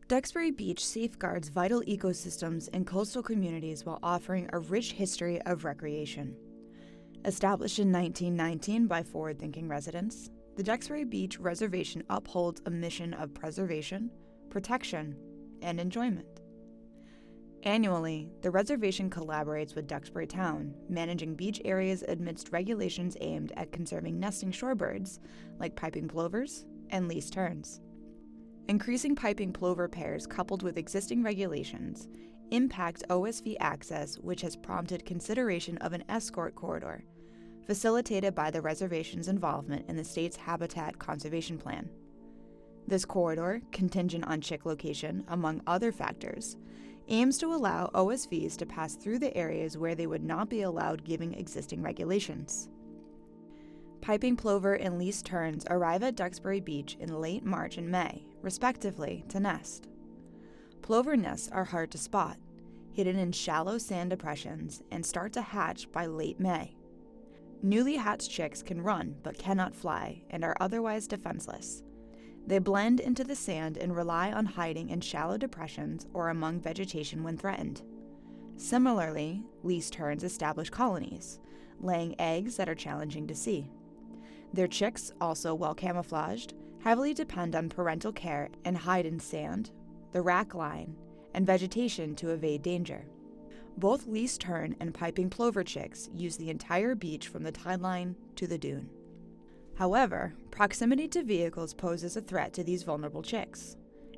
Duxbury Beach safeguards vital ecosystems and coastal communities while offering a rich history of recreation. Established in 1919 by forward-thinking residents, the Duxbury Beach Reservation upholds a mission of preservation, protection, and enjoyment. Annually, the reservation collaborates with Duxbury Town, managing beach areas amidst regulations aimed at conserving nesting shorebirds like piping plovers and least terns. Increasing piping plover pairs coupled with existing regulations impact OSV access, which has prompted consideration of an Escort corridor, facilitated by the reservation's involvement in the state's Habitat Conservation Plan. This corridor, contingent on chick location, among other factors, aims to allow OSVs to pass through the areas where they would not be allowed given existing regulations. Piping plover and least terns arrive at Duxbury Beach in late March and May, respectively, to nest. Plover nests are hard to spot, hidden in shallow sand depressions, and start to hatch by late May. Newly hatched chicks can run but cannot fly and are otherwise defenseless. They blend into the sand and rely on hiding in shallow depressions or among vegetation when threatened. Similarly, least terns establish colonies, laying eggs that are challenging to see. Their chicks, also well camouflaged, heavily depend on parental care and hide in sand, the rack line, and vegetation to evade danger. Both least tern and piping plover chicks use the entire beach from the tide line to the dune. However, proximity to vehicles poses a threat to these vulnerable chicks.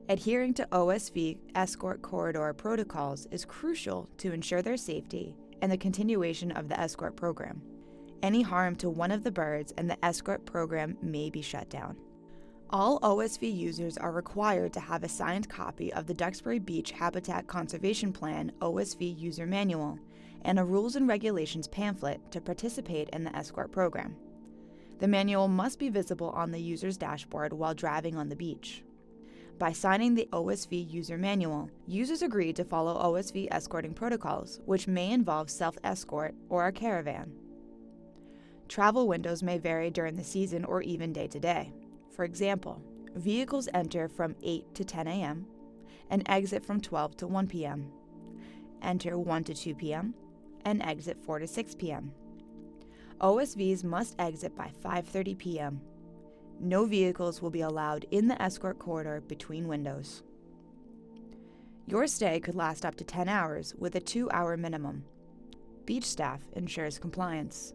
Adhering to OSV Escort corridor protocols is crucial to ensure their safety and the continuation of the Escort program. Any harm to one of the birds and the Escort program may be shut down. All OSV users are required to have a signed copy of the Duxbury Beach Habitat Conservation Plan OSV User Manual and a Rules and Regulations pamphlet to participate in the Escort program. The manual must be visible on the user's dashboard while driving on the beach. By signing the OSV User Manual, users agree to follow OSV escorting protocols, which may involve self-escort or a caravan. Travel windows may vary during the season or even day to day. For example, vehicles enter from 8 to 10 a.m. and exit from 12 to 1 p.m., enter 1 to 2 p.m., and exit 4 to 6 p.m. OSVs must exit by 5:30 p.m. No vehicles will be allowed in the Escort corridor between windows. Your stay could last up to 10 hours with a 2-hour minimum. Beach staff ensures compliance.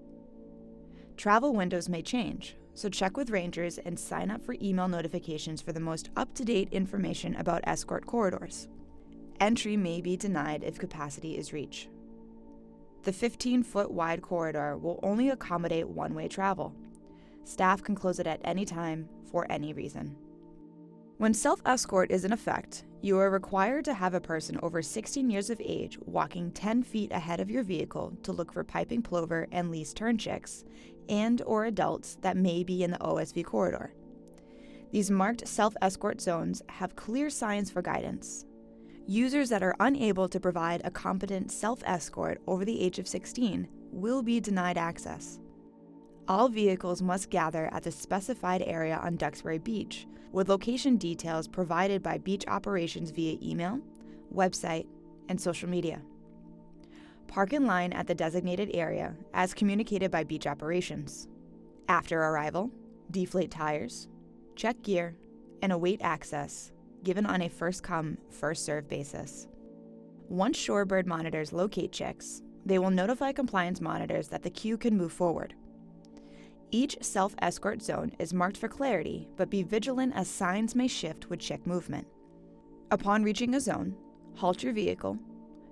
Travel windows may change, so check with rangers and sign up for email notifications for the most up-to-date information about Escort corridors. Entry may be denied if capacity is reached. The 15-foot wide corridor will only accommodate one-way travel. Staff can close it at any time for any reason. When self-escort is in effect, you are required to have a person over 16 years of age walking 10 feet ahead of your vehicle to look for piping plover and least tern chicks and/or adults that may be in the OSV corridor. These marked self-escort zones have clear signs for guidance. Users that are unable to provide a competent self-escort over the age of 16 will be denied access. All vehicles must gather at the specified area on Duxbury Beach, with location details provided by beach operations via email, website, and social media. Park in line at the designated area as communicated by beach operations. After arrival, deflate tires, check gear, and await access, given on a first-come, first-served basis. Once shorebird monitors locate chicks, they will notify compliance monitors that the queue can move forward. Each self-escort zone is marked for clarity, but be vigilant as signs may shift with chick movement. Upon reaching a zone, halt your vehicle,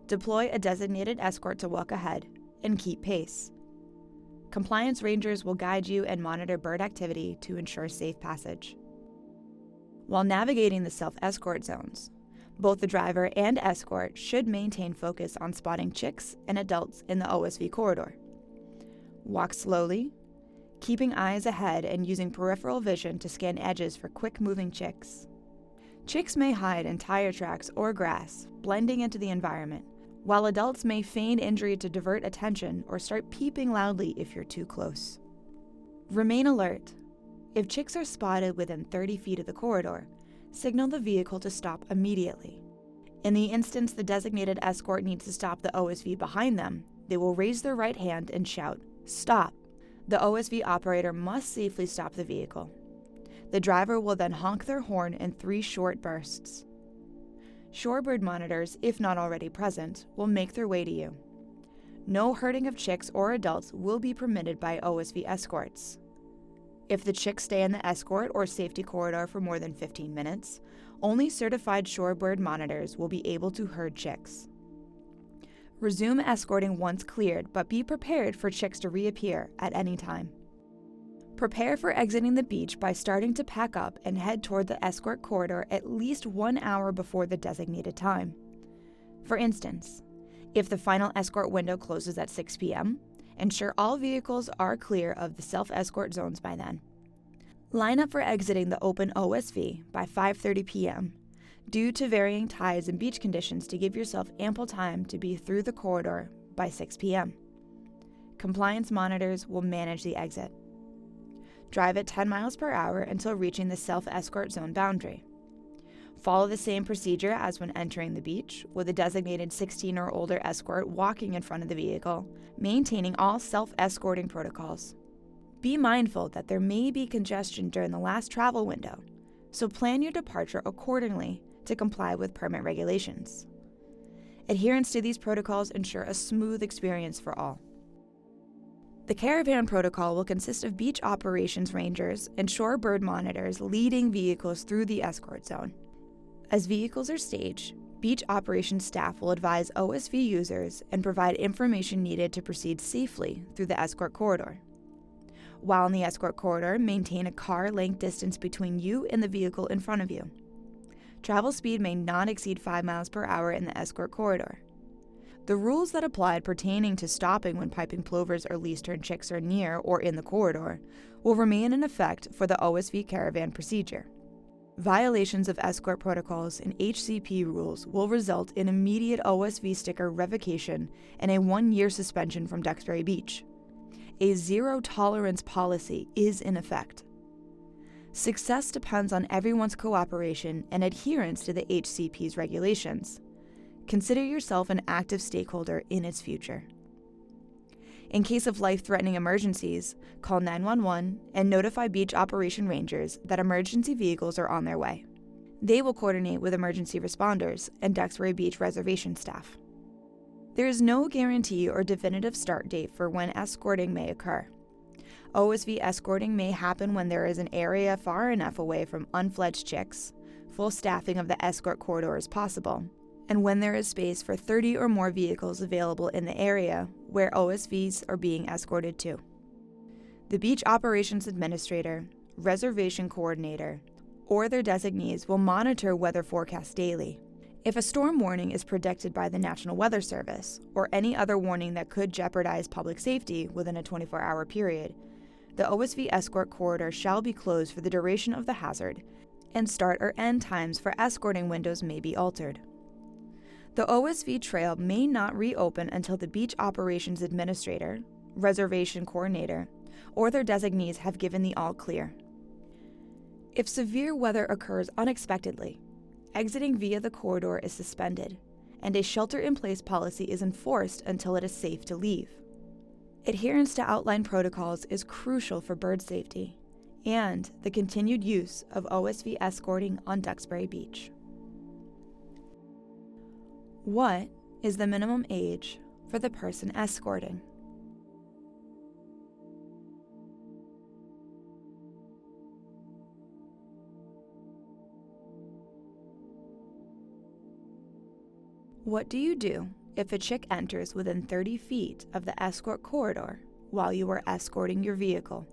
deploy a designated escort to walk ahead, and keep pace. Compliance rangers will guide you and monitor bird activity to ensure safe passage. While navigating the self-escort zones, both the driver and escort should maintain focus on spotting chicks and adults in the OSV corridor. Walk slowly, keeping eyes ahead and using peripheral vision to scan edges for quick-moving chicks. Chicks may hide in tire tracks or grass, blending into the environment, while adults may feign injury to divert attention or start peeping loudly if you're too close. Remain alert. If chicks are spotted within 30 feet of the corridor, signal the vehicle to stop immediately. In the instance the designated escort needs to stop the OSV behind them, they will raise their right hand and shout, "Stop!" The OSV operator must safely stop the vehicle. The driver will then honk their horn in 3 short bursts. Shorebird monitors, if not already present, will make their way to you. No herding of chicks or adults will be permitted by OSV escorts. If the chicks stay in the escort or safety corridor for more than 15 minutes, only certified shorebird monitors will be able to herd chicks. Resume escorting once cleared, but be prepared for chicks to reappear at any time. Prepare for exiting the beach by starting to pack up and head toward the escort corridor at least 1 hour before the designated time. For instance, if the final escort window closes at 6 p.m., ensure all vehicles are clear of the self-escort zones by then. Line up for exiting the open OSV by 5:30 p.m. due to varying tides and beach conditions to give yourself ample time to be through the corridor by 6 p.m. Compliance monitors will manage the exit. Drive at 10 miles per hour until reaching the self-escort zone boundary. Follow the same procedure as when entering the beach, with a designated 16 or older escort walking in front of the vehicle, maintaining all self-escorting protocols. Be mindful that there may be congestion during the last travel window, so plan your departure accordingly to comply with permit regulations. Adherence to these protocols ensure a smooth experience for all. The caravan protocol will consist of beach operations rangers and shorebird monitors leading vehicles through the escort zone. As vehicles are staged, beach operations staff will advise OSV users and provide information needed to proceed safely through the escort corridor. While in the escort corridor, maintain a car-length distance between you and the vehicle in front of you. Travel speed may not exceed 5 miles per hour in the escort corridor. The rules that applied pertaining to stopping when piping plovers or least-turned chicks are near or in the corridor will remain in effect for the OSV caravan procedure. Violations of escort protocols and HCP rules will result in immediate OSV sticker revocation and a 1-year suspension from Duxbury Beach. A zero-tolerance policy is in effect. Success depends on everyone's cooperation and adherence to the HCP's regulations. Consider yourself an active stakeholder in its future. In case of life-threatening emergencies, call 911 and notify beach operation rangers that emergency vehicles are on their way. They will coordinate with emergency responders and Duxbury Beach reservation staff. There is no guarantee or definitive start date for when escorting may occur. OSV escorting may happen when there is an area far enough away from unfledged chicks, full staffing of the escort corridor is possible, and when there is space for 30 or more vehicles available in the area where OSVs are being escorted to. The beach operations administrator, reservation coordinator, or their designees will monitor weather forecasts daily. If a storm warning is predicted by the National Weather Service, or any other warning that could jeopardize public safety within a 24-hour period, the OSV escort corridor shall be closed for the duration of the hazard, and start or end times for escorting windows may be altered. The OSV trail may not reopen until the beach operations administrator, reservation coordinator, or their designees have given the all clear. If severe weather occurs unexpectedly, exiting via the corridor is suspended, and a shelter-in-place policy is enforced until it is safe to leave. Adherence to outlined protocols is crucial for bird safety and the continued use of OSV escorting on Duxbury Beach. What is the minimum age for the person escorting? What do you do if a chick enters within 30 feet of the escort corridor while you are escorting your vehicle?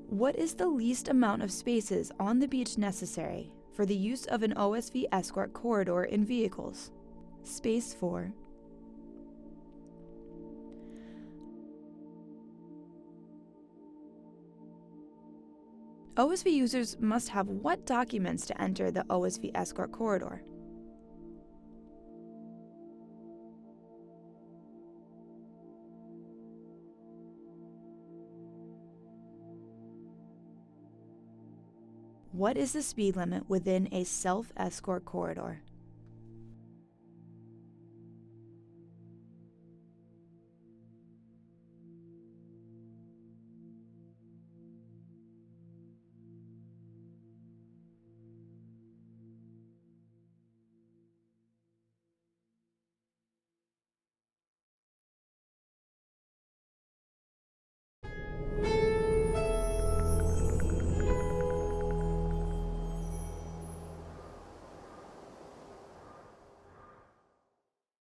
What is the least amount of spaces on the beach necessary for the use of an OSV escort corridor in vehicles? Space 4. OSV users must have what documents to enter the OSV escort corridor? What is the speed limit within a self-escort corridor?